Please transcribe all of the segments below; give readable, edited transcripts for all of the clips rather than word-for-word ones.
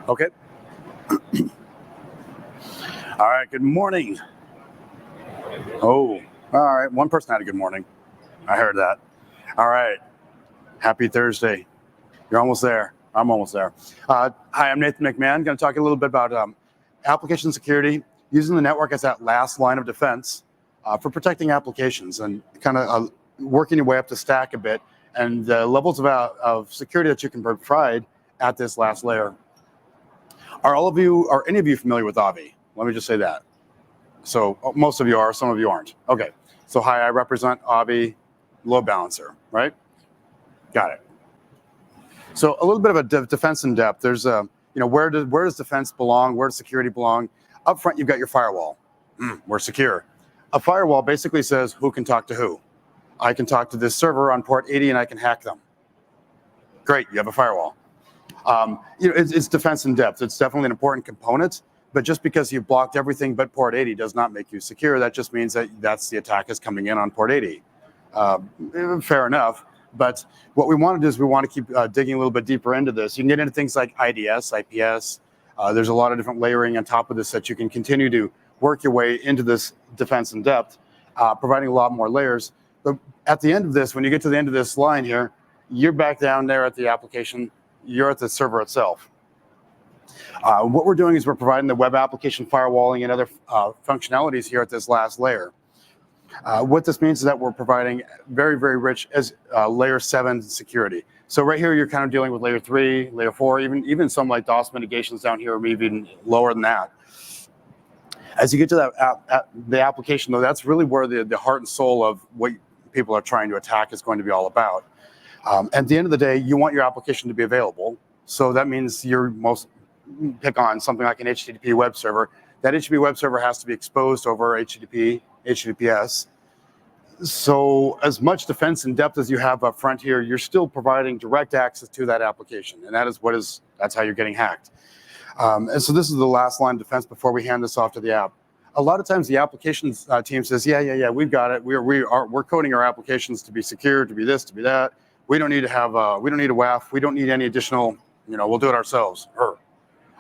Okay. All right, good morning. Oh, all right. One person had a good morning. I heard that. All right. Happy Thursday. You're almost there. I'm almost there. Hi, I'm Nathan McMahon. Going to talk a little bit about application security, using the network as that last line of defense for protecting applications and kind of working your way up the stack a bit and the levels of security that you can provide at this last layer. Are any of you familiar with Àvi? Let me just say that. So most of you are, some of you aren't. Okay. So hi, I represent Àvi Load Balancer, right? Got it. So a little bit of a defense in depth. There's where does defense belong? Where does security belong? Up front, you've got your firewall. We're secure. A firewall basically says who can talk to who. I can talk to this server on port 80 and I can hack them. Great, you have a firewall. It's defense in depth. It's definitely an important component, but just because you've blocked everything but port 80 does not make you secure. That just means that that's the attack is coming in on port 80. Fair enough, but what we want to do is we want to keep digging a little bit deeper into this. You can get into things like IDS, IPS. There's a lot of different layering on top of this that you can continue to work your way into this defense in depth, providing a lot more layers. But at the end of this, when you get to the end of this line here, you're back down there at the application. You're at the server itself. What we're doing is we're providing the web application firewalling and other functionalities here at this last layer. What this means is that we're providing very, very rich as layer 7 security. So right here, you're kind of dealing with layer 3, layer 4, even some like DOS mitigations down here, or maybe even lower than that. As you get to that the application, though, that's really where the heart and soul of what people are trying to attack is going to be all about. At the end of the day, you want your application to be available. So that means pick on something like an HTTP web server. That HTTP web server has to be exposed over HTTPS. So as much defense in depth as you have up front here, you're still providing direct access to that application. And that's how you're getting hacked. And so this is the last line of defense before we hand this off to the app. A lot of times the applications team says, yeah, we've got it. We're coding our applications to be secure, to be this, to be that. We don't need to have we don't need a WAF. We don't need any additional, we'll do it ourselves.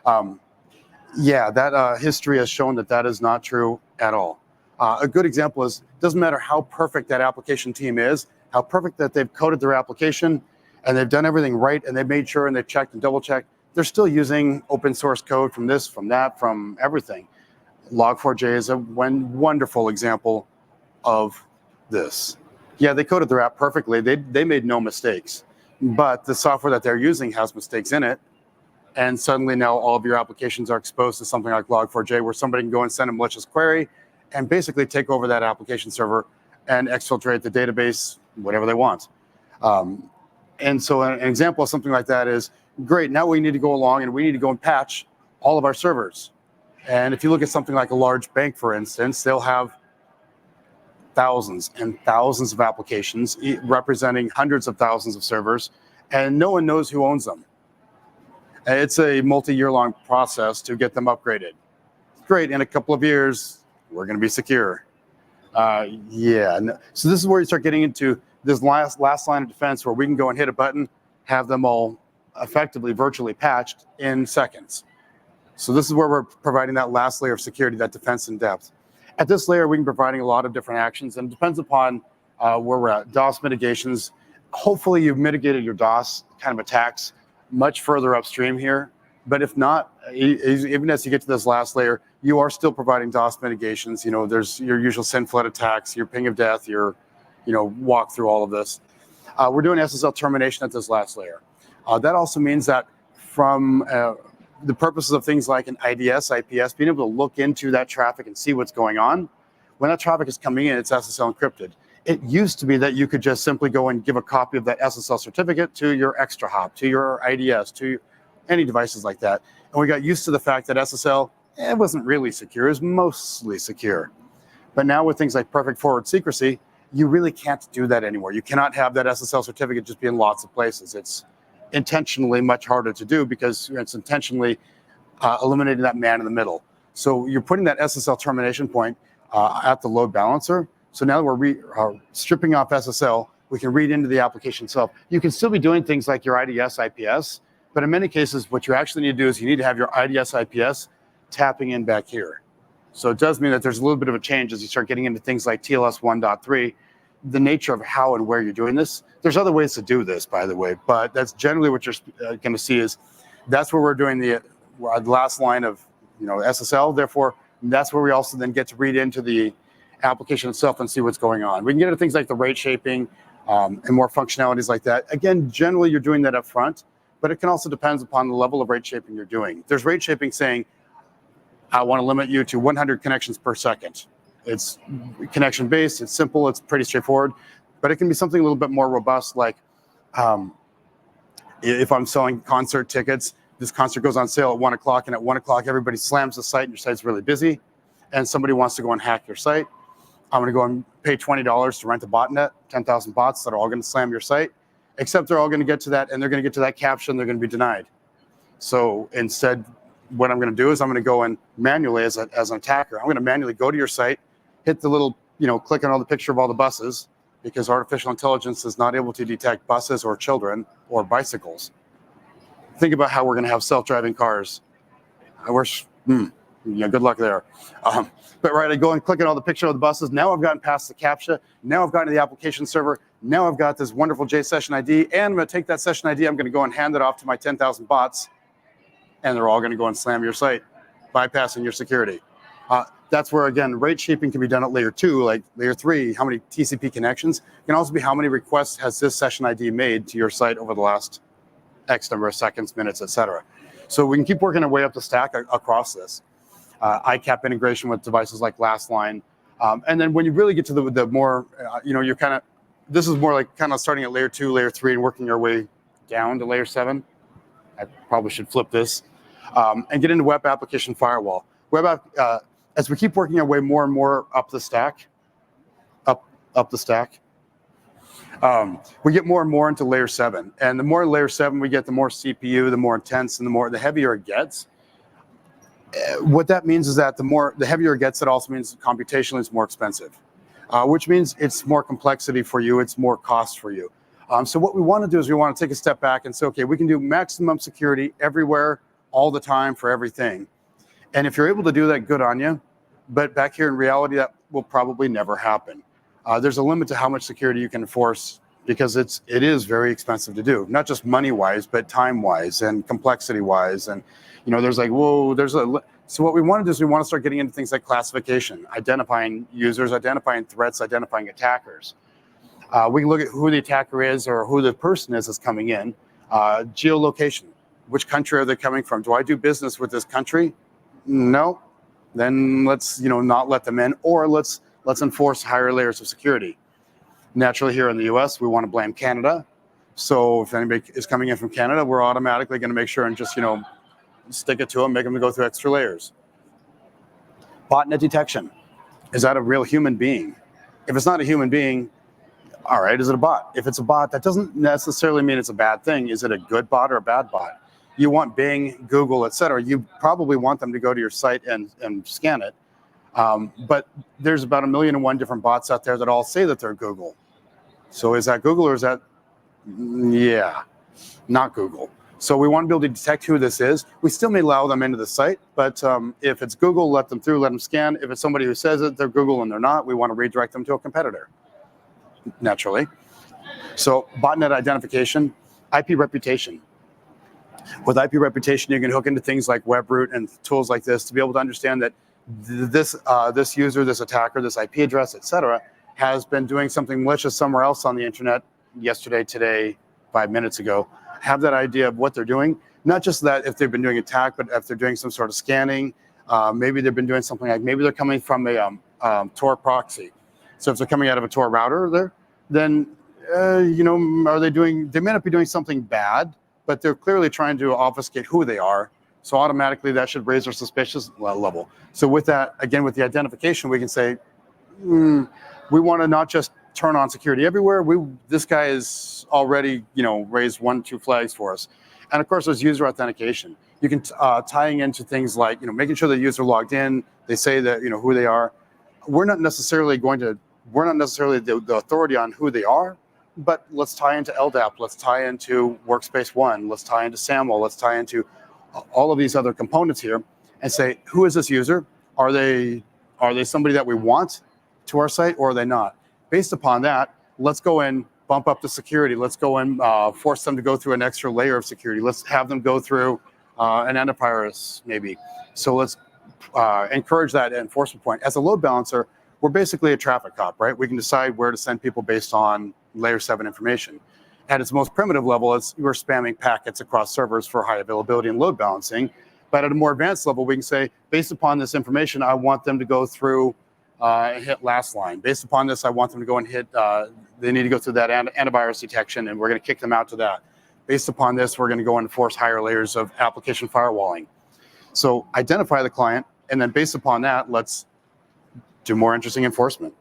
That history has shown that is not true at all. A good example is, doesn't matter how perfect that application team is, how perfect that they've coded their application and they've done everything right and they've made sure and they've checked and double checked, they're still using open source code from this, from that, from everything. Log4j is a wonderful example of this. Yeah, they coded their app perfectly. They made no mistakes, but the software that they're using has mistakes in it. And suddenly now all of your applications are exposed to something like Log4j, where somebody can go and send a malicious query and basically take over that application server and exfiltrate the database, whatever they want. And so an example of something like that is, great, now we need to go along and we need to go and patch all of our servers. And if you look at something like a large bank, for instance, they'll have thousands and thousands of applications representing hundreds of thousands of servers, and no one knows who owns them. It's a multi-year-long process to get them upgraded. Great, in a couple of years, we're going to be secure. So this is where you start getting into this last line of defense, where we can go and hit a button, have them all effectively virtually patched in seconds. So this is where we're providing that last layer of security, that defense in depth. At this layer, we can be providing a lot of different actions, and it depends upon where we're at. DOS mitigations. Hopefully, you've mitigated your DOS kind of attacks much further upstream here. But if not, even as you get to this last layer, you are still providing DOS mitigations. There's your usual SYN flood attacks, your ping of death, your, walk through all of this. We're doing SSL termination at this last layer. That also means that from the purposes of things like an IDS, IPS, being able to look into that traffic and see what's going on, when that traffic is coming in, it's SSL encrypted. It used to be that you could just simply go and give a copy of that SSL certificate to your extra hop, to your IDS, to any devices like that. And we got used to the fact that SSL, it wasn't really secure, it was mostly secure. But now with things like perfect forward secrecy, you really can't do that anymore. You cannot have that SSL certificate just be in lots of places. It's intentionally much harder to do because it's intentionally eliminating that man in the middle. So you're putting that SSL termination point at the load balancer. So now we're stripping off SSL. We can read into the application itself. You can still be doing things like your IDS, IPS, But in many cases, what you actually need to do is you need to have your IDS IPS tapping in back here. So it does mean that there's a little bit of a change as you start getting into things like TLS 1.3, the nature of how and where you're doing this. There's other ways to do this, by the way, but that's generally what you're going to see is that's where we're doing the last line of SSL. Therefore, that's where we also then get to read into the application itself and see what's going on. We can get into things like the rate shaping and more functionalities like that. Again, generally you're doing that up front, but it can also depend upon the level of rate shaping you're doing. There's rate shaping saying, I want to limit you to 100 connections per second. It's connection based, it's simple, it's pretty straightforward, but it can be something a little bit more robust, like if I'm selling concert tickets, this concert goes on sale at 1 o'clock, and at 1 o'clock everybody slams the site and your site's really busy, and somebody wants to go and hack your site. I'm going to go and pay $20 to rent a botnet, 10,000 bots that are all going to slam your site, except they're all going to get to that, and they're going to get to that caption, they're going to be denied. So instead, what I'm going to do is I'm going to go and manually, as an attacker, I'm going to manually go to your site, hit the little, click on all the picture of all the buses, because artificial intelligence is not able to detect buses or children or bicycles. Think about how we're going to have self-driving cars. I wish, good luck there. But right, I go and click on all the picture of the buses. Now I've gotten past the CAPTCHA. Now I've gotten to the application server. Now I've got this wonderful JSession ID, and I'm going to take that session ID. I'm going to go and hand it off to my 10,000 bots, and they're all going to go and slam your site, bypassing your security. That's where, again, rate shaping can be done at layer 2, like layer 3, how many TCP connections. It can also be how many requests has this session ID made to your site over the last X number of seconds, minutes, etc. So we can keep working our way up the stack across this. ICAP integration with devices like Lastline. And then when you really get to the more, you're kind of, this is more like kind of starting at layer 2, layer 3, and working your way down to layer 7. I probably should flip this. And get into web application firewall. As we keep working our way more and more up the stack, we get more and more into layer 7. And the more layer 7 we get, the more CPU, the more intense, and the heavier it gets. What that means is that the heavier it gets, it also means computationally it's more expensive, which means it's more complexity for you, it's more cost for you. So what we want to do is we want to take a step back and say, okay, we can do maximum security everywhere, all the time, for everything. And if you're able to do that, good on you. But back here in reality, that will probably never happen. There's a limit to how much security you can enforce, because it is very expensive to do, not just money-wise, but time-wise and complexity-wise. And there's like, whoa, so what we want to do is we want to start getting into things like classification, identifying users, identifying threats, identifying attackers. We can look at who the attacker is or who the person is that's coming in. Geolocation, which country are they coming from? Do I do business with this country? No. Then let's not let them in, or let's enforce higher layers of security. Naturally, here in the US, we want to blame Canada. So if anybody is coming in from Canada, we're automatically going to make sure and just stick it to them, make them go through extra layers. Botnet detection. Is that a real human being? If it's not a human being, all right, is it a bot? If it's a bot, that doesn't necessarily mean it's a bad thing. Is it a good bot or a bad bot? You want Bing, Google, etc. You probably want them to go to your site and scan it. But there's about 1,000,001 different bots out there that all say that they're Google. So is that Google, or is that, not Google. So we want to be able to detect who this is. We still may allow them into the site, but if it's Google, let them through, let them scan. If it's somebody who says that they're Google and they're not, we want to redirect them to a competitor, naturally. So botnet identification, IP reputation. With IP reputation, you can hook into things like WebRoot and tools like this to be able to understand that this user, this attacker, this IP address, etc., has been doing something malicious somewhere else on the internet yesterday, today, 5 minutes ago. Have that idea of what they're doing. Not just that if they've been doing attack, but if they're doing some sort of scanning. Maybe they've been doing something like, maybe they're coming from a Tor proxy. So if they're coming out of a Tor router there, then are they doing? They may not be doing something bad, but they're clearly trying to obfuscate who they are. So automatically that should raise our suspicious level. So with that, again, with the identification, we can say, we want to not just turn on security everywhere. This guy is already, raised 1, 2 flags for us. And of course, there's user authentication. You can tying into things like, making sure the user logged in. They say that, who they are. We're not necessarily the authority on who they are, but let's tie into LDAP, let's tie into Workspace ONE, let's tie into SAML, let's tie into all of these other components here and say, who is this user? Are they somebody that we want to our site, or are they not? Based upon that, let's go and bump up the security. Let's go and force them to go through an extra layer of security. Let's have them go through an antivirus, maybe. So let's encourage that enforcement point. As a load balancer, we're basically a traffic cop, right? We can decide where to send people based on layer 7 information. At its most primitive level, we're spamming packets across servers for high availability and load balancing. But at a more advanced level, we can say, based upon this information, I want them to go through and hit last line. Based upon this, I want them to go and hit, they need to go through that antivirus detection, and we're going to kick them out to that. Based upon this, we're going to go and enforce higher layers of application firewalling. So identify the client, and then based upon that, let's do more interesting enforcement.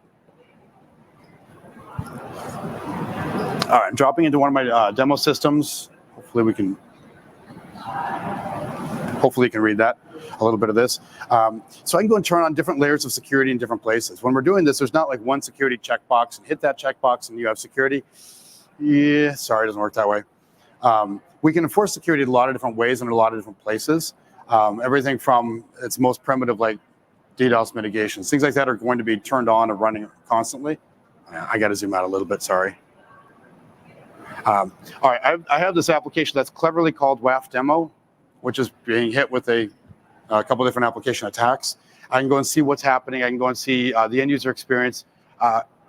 All right, I'm dropping into one of my demo systems. Hopefully you can read that, a little bit of this. So I can go and turn on different layers of security in different places. When we're doing this, there's not like one security checkbox and hit that checkbox and you have security. Yeah, sorry, it doesn't work that way. We can enforce security in a lot of different ways and in a lot of different places. Everything from its most primitive, like DDoS mitigations, things like that are going to be turned on and running constantly. I got to zoom out a little bit, sorry. All right, I have this application that's cleverly called WAF demo, which is being hit with a couple different application attacks. I can go and see what's happening. I can go and see the end user experience.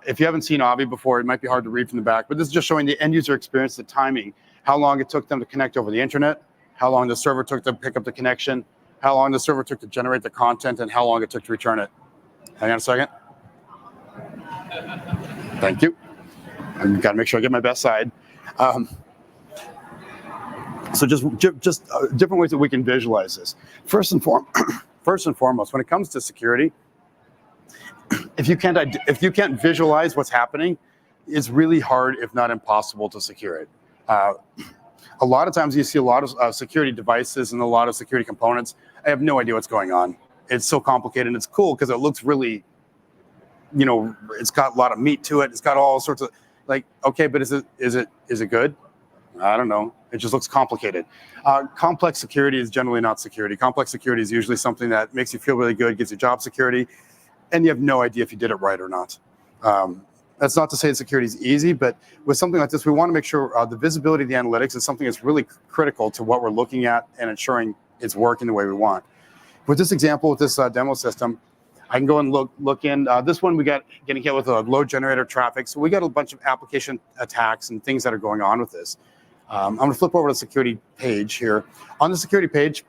If you haven't seen Àvi before, it might be hard to read from the back, but this is just showing the end user experience, the timing, how long it took them to connect over the internet, how long the server took to pick up the connection, how long the server took to generate the content, and how long it took to return it. Hang on a second. Thank you. I've got to make sure I get my best side. So just different ways that we can visualize this. First and foremost, when it comes to security, if you can't visualize what's happening, it's really hard, if not impossible, to secure it. A lot of times you see a lot of security devices and a lot of security components. I have no idea what's going on. It's so complicated, and it's cool because it looks really, it's got a lot of meat to it. It's got all sorts of, like, okay, but is it good? I don't know. It just looks complicated. Complex security is generally not security. Complex security is usually something that makes you feel really good, gives you job security, and you have no idea if you did it right or not. That's not to say that security is easy, but with something like this, we want to make sure the visibility of the analytics is something that's really critical to what we're looking at and ensuring it's working the way we want. With this example, with this demo system, I can go and look in. This one we got getting hit with a load generator traffic. So we got a bunch of application attacks and things that are going on with this. I'm going to flip over to the security page here. On the security page,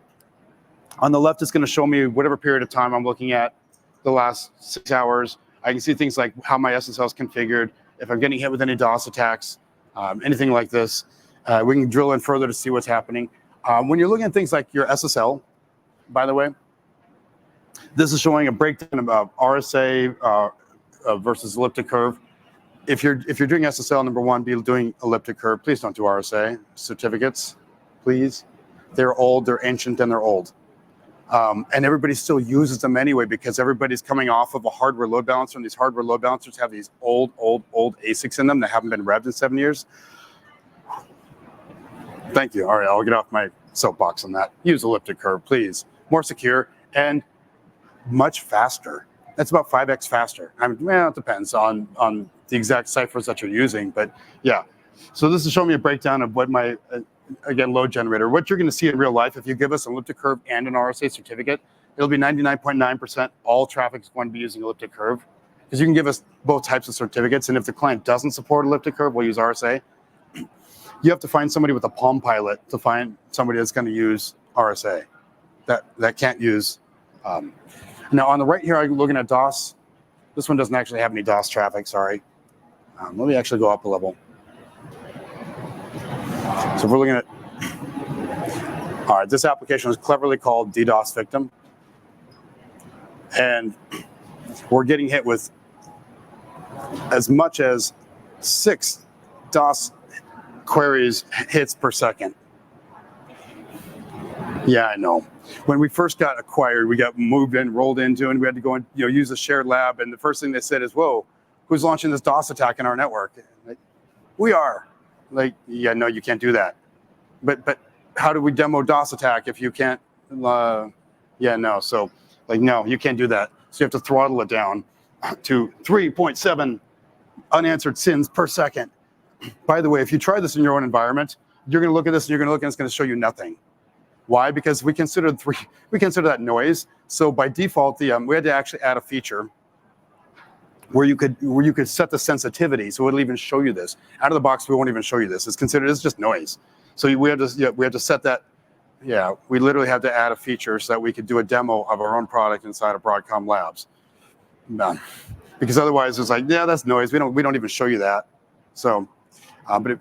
on the left, it's going to show me whatever period of time I'm looking at, the last 6 hours. I can see things like how my SSL is configured, if I'm getting hit with any DOS attacks, anything like this. We can drill in further to see what's happening. When you're looking at things like your SSL, by the way, this is showing a breakdown of RSA versus elliptic curve. If you're doing SSL, number one, be doing elliptic curve. Please don't do RSA certificates, please. They're old, they're ancient, and they're old. And everybody still uses them anyway because everybody's coming off of a hardware load balancer, and these hardware load balancers have these old ASICs in them that haven't been revved in 7 years. Thank you. All right, I'll get off my soapbox on that. Use elliptic curve, please. More secure and much faster. That's about 5x faster. I mean, well, it depends on the exact ciphers that you're using, but yeah. So this is showing me a breakdown of what my, again, load generator. What you're going to see in real life, if you give us an elliptic curve and an RSA certificate, it'll be 99.9% all traffic is going to be using elliptic curve, because you can give us both types of certificates, and if the client doesn't support elliptic curve, we'll use RSA. You have to find somebody with a Palm Pilot to find somebody that's going to use RSA that can't use. Now on the right here, I'm looking at DOS. This one doesn't actually have any DOS traffic, sorry. Let me actually go up a level. So we're looking at, all right, this application is cleverly called DDoS victim. And we're getting hit with as much as 6 DOS queries hits per second. Yeah, I know. When we first got acquired, we got moved in, rolled into, and we had to go and use a shared lab. And the first thing they said is, "Whoa, who's launching this DOS attack in our network?" We are. Like, yeah, no, you can't do that. But how do we demo DOS attack if you can't? Yeah, no. So, like, no, you can't do that. So you have to throttle it down to 3.7 unanswered sins per second. By the way, if you try this in your own environment, you're going to look at this and you're going to look and it's going to show you nothing. Why? Because we consider that noise. So by default, we had to actually add a feature where you could set the sensitivity, so it'll even show you this. Out of the box, we won't even show you this. It's considered as just noise. So we have to set that. Yeah, we literally have to add a feature so that we could do a demo of our own product inside of Broadcom Labs. Because otherwise, it's like, yeah, that's noise. We don't even show you that. So, but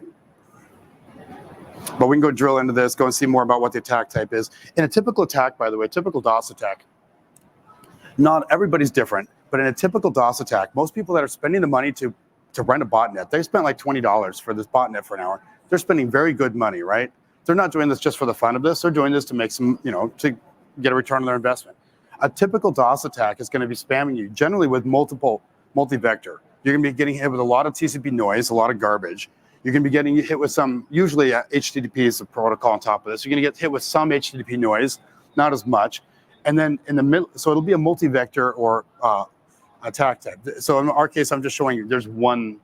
we can go drill into this, go and see more about what the attack type is. In a typical attack, by the way, typical DOS attack, not everybody's different, but in a typical DOS attack, most people that are spending the money to rent a botnet, they spent like $20 for this botnet for an hour. They're spending very good money, right? They're not doing this just for the fun of this. They're doing this to make some, to get a return on their investment. A typical DOS attack is going to be spamming you, generally with multi-vector. You're going to be getting hit with a lot of TCP noise, a lot of garbage. You're going to be getting hit with some, usually HTTP is the protocol on top of this. You're going to get hit with some HTTP noise, not as much. And then in the middle, so it'll be a multi-vector or attack type. So in our case, I'm just showing you there's one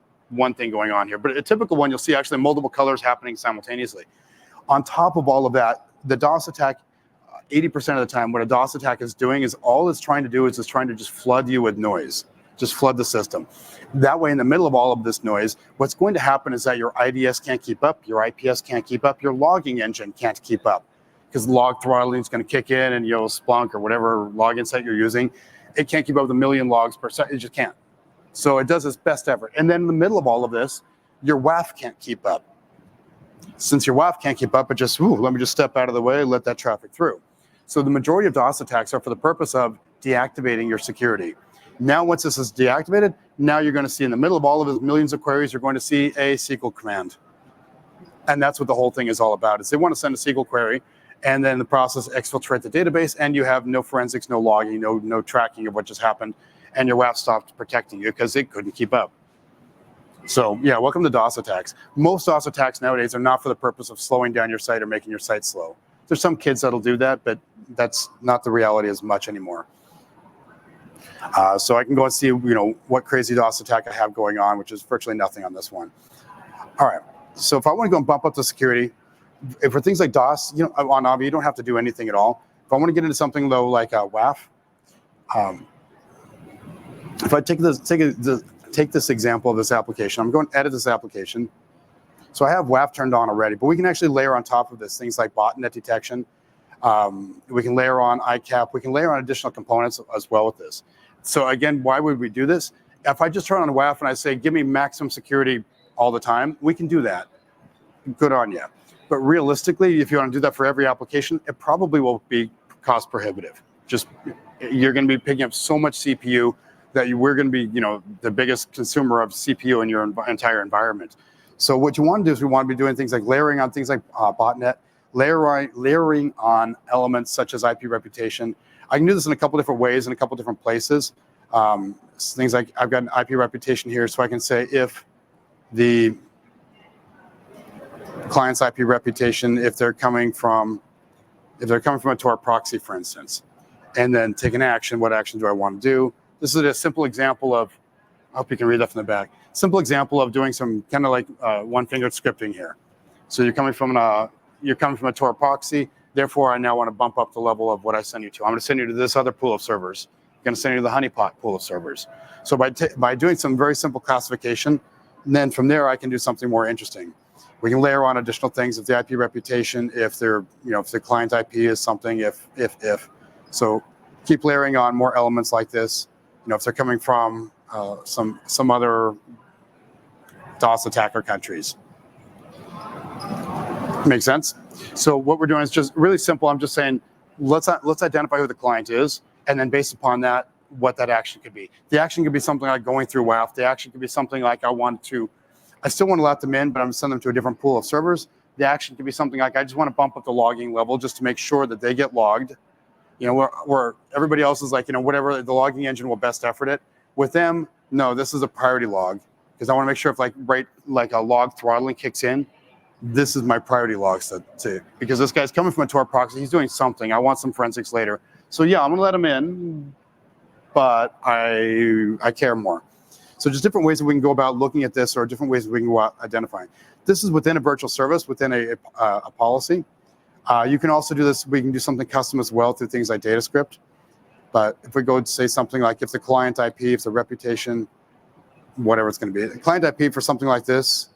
thing going on here. But a typical one, you'll see actually multiple colors happening simultaneously. On top of all of that, the DOS attack, 80% of the time, what a DOS attack is doing is all it's trying to do is it's trying to just flood you with noise. Just flood the system. That way, in the middle of all of this noise, what's going to happen is that your IDS can't keep up, your IPS can't keep up, your logging engine can't keep up, because log throttling is going to kick in, and Splunk or whatever login site you're using, it can't keep up with 1 million logs per second. It just can't. So it does its best effort. And then in the middle of all of this, your WAF can't keep up. Since your WAF can't keep up, it just, let me just step out of the way and let that traffic through. So the majority of DOS attacks are for the purpose of deactivating your security. Now, once this is deactivated, now you're going to see in the middle of all of those millions of queries, you're going to see a SQL command. And that's what the whole thing is all about, is they want to send a SQL query, and then in the process, exfiltrate the database, and you have no forensics, no logging, no tracking of what just happened, and your WAF stopped protecting you because it couldn't keep up. So, yeah, welcome to DOS attacks. Most DOS attacks nowadays are not for the purpose of slowing down your site or making your site slow. There's some kids that'll do that, but that's not the reality as much anymore. So I can go and see, what crazy DOS attack I have going on, which is virtually nothing on this one. All right. So if I want to go and bump up the security, if for things like DOS, on Àvi, you don't have to do anything at all. If I want to get into something though, like WAF, if I take this example of this application, I'm going to edit this application. So I have WAF turned on already, but we can actually layer on top of this things like botnet detection. We can layer on ICAP. We can layer on additional components as well with this. So again, why would we do this? If I just turn on a WAF and I say, give me maximum security all the time, we can do that. Good on you. But realistically, if you want to do that for every application, it probably will be cost prohibitive. Just, you're going to be picking up so much CPU that we're going to be, the biggest consumer of CPU in your entire environment. So what you want to do is we want to be doing things like layering on things like botnet, layering on elements such as IP reputation. I can do this in a couple different ways in a couple different places. Things like I've got an IP reputation here, so I can say if the client's IP reputation, if they're coming from a Tor proxy, for instance, and then take an action. What action do I want to do? This is a simple example of. I hope you can read that from the back. Simple example of doing some kind of like one-fingered scripting here. So you're coming from a Tor proxy. Therefore, I now want to bump up the level of what I send you to. I'm going to send you to this other pool of servers. I'm going to send you to the honeypot pool of servers. So by doing some very simple classification, and then from there I can do something more interesting. We can layer on additional things if the IP reputation, if if the client IP is something, if. So keep layering on more elements like this. If they're coming from some other DOS attacker countries. Make sense? So what we're doing is just really simple. I'm just saying, let's identify who the client is, and then based upon that, what that action could be. The action could be something like going through WAF. The action could be something like I still want to let them in, but I'm going to send them to a different pool of servers. The action could be something like I just want to bump up the logging level just to make sure that they get logged. Where everybody else is like, whatever the logging engine will best effort it. With them, no, this is a priority log, because I want to make sure if like a log throttling kicks in, this is my priority logs to because this guy's coming from a Tor proxy. He's doing something. I want some forensics later. So yeah, I'm gonna let him in, but I care more. So just different ways that we can go about looking at this, or different ways that we can go about identifying. This is within a virtual service, within a policy. You can also do this. We can do something custom as well through things like DataScript. But if we go and say something like if the client IP, if the reputation, whatever it's going to be, the client IP for something like this,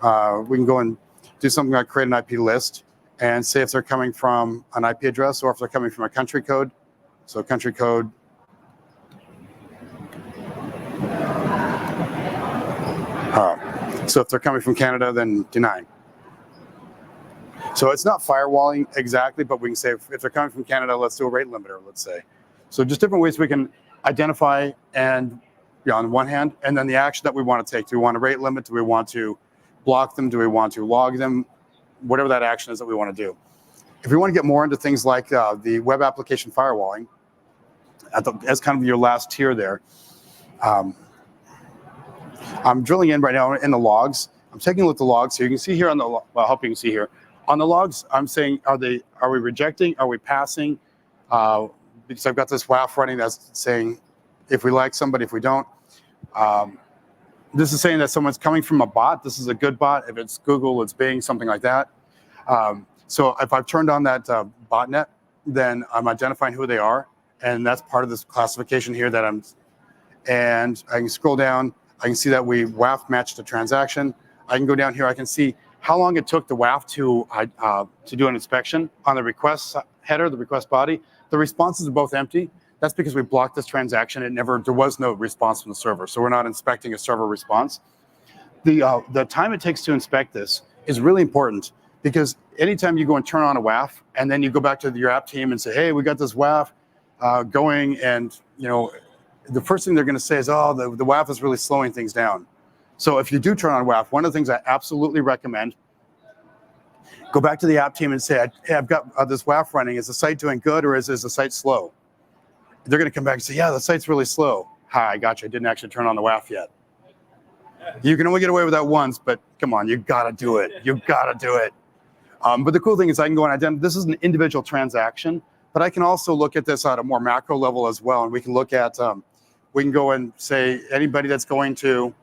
we can go and do something like create an IP list and say if they're coming from an IP address or if they're coming from a country code. So country code. So if they're coming from Canada, then deny. So it's not firewalling exactly, but we can say if they're coming from Canada, let's do a rate limiter, let's say. So just different ways we can identify and, on one hand, and then the action that we want to take. Do we want to rate limit? Do we want to block them? Do we want to log them? Whatever that action is that we want to do. If we want to get more into things like the web application firewalling, as kind of your last tier there, I'm drilling in right now in the logs. I'm taking a look at the logs here. You can see here on the, well, I hope you can see here. On the logs, I'm saying, are we rejecting? Are we passing? Because I've got this WAF running that's saying if we like somebody, if we don't. This is saying that someone's coming from a bot. This is a good bot. If it's Google, it's Bing, something like that. So if I've turned on that botnet, then I'm identifying who they are. And that's part of this classification here that and I can scroll down. I can see that we WAF matched a transaction. I can go down here. I can see how long it took the WAF to do an inspection on the request header, the request body. The responses are both empty. That's because we blocked this transaction. There was no response from the server, so we're not inspecting a server response. The time it takes to inspect this is really important because anytime you go and turn on a WAF and then you go back to your app team and say, hey, we got this WAF going, and the first thing they're going to say is, oh, the WAF is really slowing things down. So if you do turn on WAF, one of the things I absolutely recommend, go back to the app team and say, hey, I've got this WAF running. Is the site doing good or is the site slow? They're going to come back and say, yeah, the site's really slow. Hi, I got you. I didn't actually turn on the WAF yet. You can only get away with that once, but come on, you got to do it. You got to do it. But the cool thing is I can go and identify, this is an individual transaction, but I can also look at this at a more macro level as well. And we can look at, we can go and say anybody that's going to,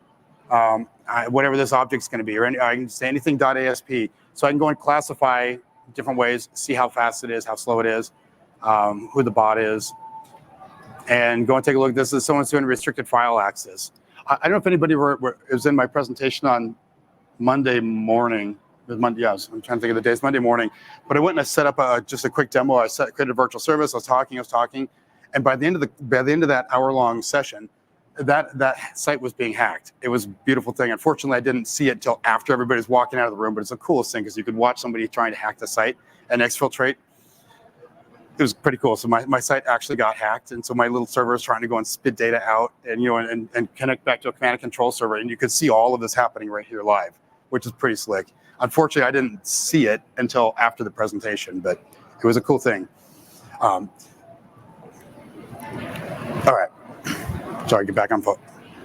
whatever this object's going to be, or I can say anything .asp. So I can go and classify different ways, see how fast it is, how slow it is, who the bot is, and go and take a look. This is someone's doing restricted file access. I don't know if anybody was in my presentation on Monday morning. Monday, yes, I'm trying to think of the days. Monday morning, but I went and I set up just a quick demo. I created a virtual service. I was talking, and by the end of that hour-long session, that site was being hacked. It was a beautiful thing. Unfortunately, I didn't see it until after everybody's walking out of the room, but it's the coolest thing because you could watch somebody trying to hack the site and exfiltrate. It was pretty cool. So my site actually got hacked, and so my little server is trying to go and spit data out and and connect back to a command and control server, and you could see all of this happening right here live, which is pretty slick. Unfortunately, I didn't see it until after the presentation, but it was a cool thing. All right. Sorry, get back on foot.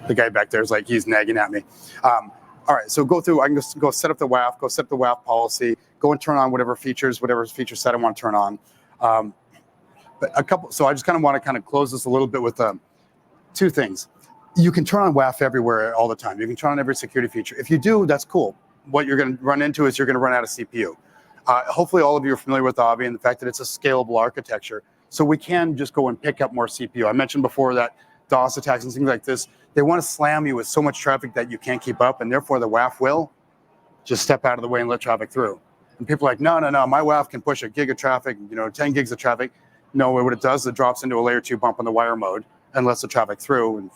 The guy back there is like, he's nagging at me. All right, so I can just go set up the WAF, go set up the WAF policy, go and turn on whatever feature set I want to turn on. So I just kind of want to close this a little bit with two things. You can turn on WAF everywhere all the time. You can turn on every security feature. If you do, that's cool. What you're going to run into is you're going to run out of CPU. Hopefully all of you are familiar with Àvi and the fact that it's a scalable architecture. So we can just go and pick up more CPU. I mentioned before that DOS attacks and things like this, they want to slam you with so much traffic that you can't keep up, and therefore the WAF will just step out of the way and let traffic through. And people are like, no, my WAF can push a gig of traffic, 10 gigs of traffic. No, what it does is it drops into a layer 2 bump on the wire mode and lets the traffic through.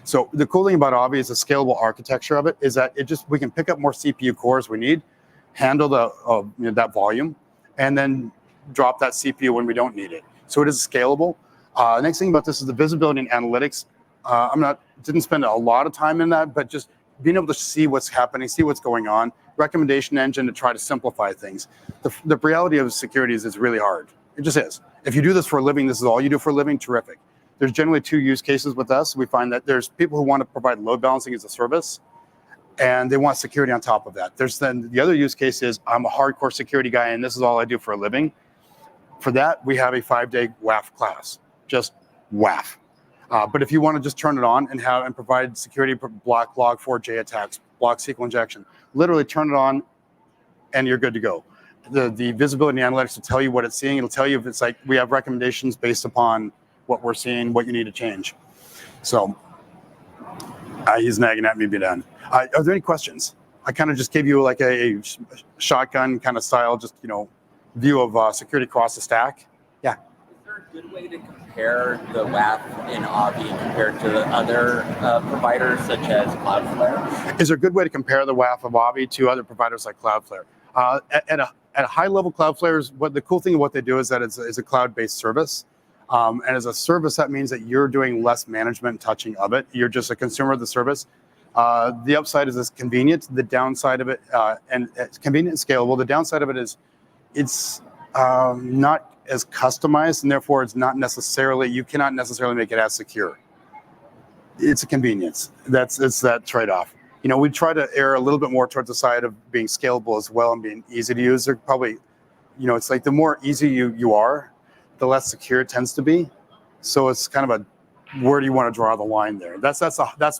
So the cool thing about Àvi is the scalable architecture of it is that we can pick up more CPU cores we need, handle that volume, and then drop that CPU when we don't need it. So it is scalable. Next thing about this is the visibility and analytics. Didn't spend a lot of time in that, but just being able to see what's happening, see what's going on. Recommendation engine to try to simplify things. The reality of security is it's really hard. It just is. If you do this for a living, this is all you do for a living, terrific. there's generally two use cases with us. We find that there's people who want to provide load balancing as a service, and they want security on top of that. There's then the other use case is I'm a hardcore security guy, and this is all I do for a living. For that, we have a 5-day WAF class, just WAF. But if you want to just turn it on and provide security, block log4j attacks, block SQL injection, literally turn it on, and you're good to go. The visibility analytics will tell you what it's seeing. It'll tell you if it's like we have recommendations based upon what we're seeing, what you need to change. So he's nagging at me, be done. Are there any questions? I kind of just gave you like a shotgun kind of style, just view of security across the stack. Yeah. Is there a good way to compare the WAF in Àvi compared to the other providers such as Cloudflare? Is there a good way to compare the WAF of Àvi to other providers like Cloudflare? At a high level, Cloudflare is the cool thing of what they do is that it's a cloud-based service. And as a service, that means that you're doing less management and touching of it. You're just a consumer of the service. The upside is it's convenient. The downside of it, and it's convenient and scalable. The downside of it is it's not as customized, and therefore you cannot necessarily make it as secure. It's a convenience. It's that trade-off. We try to err a little bit more towards the side of being scalable as well and being easy to use. They're probably, it's like the more easy you are, the less secure it tends to be. So it's kind of where do you want to draw the line there? That's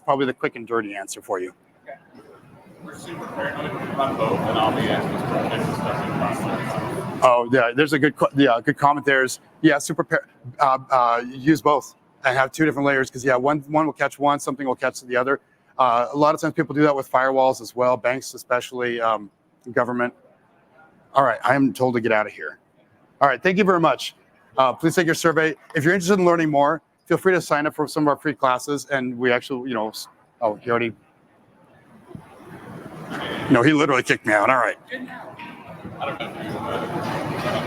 probably the quick and dirty answer for you. Okay. We're super paranoid on both, and I'll be asking questions. Oh yeah, there's a good comment there is super use both and have two different layers because one will catch one, something will catch the other. A lot of times people do that with firewalls as well, banks especially, government. All right, I am told to get out of here. All right, thank you very much. Please take your survey. If you're interested in learning more, feel free to sign up for some of our free classes. And we actually, he already, he literally kicked me out. All right. I don't know.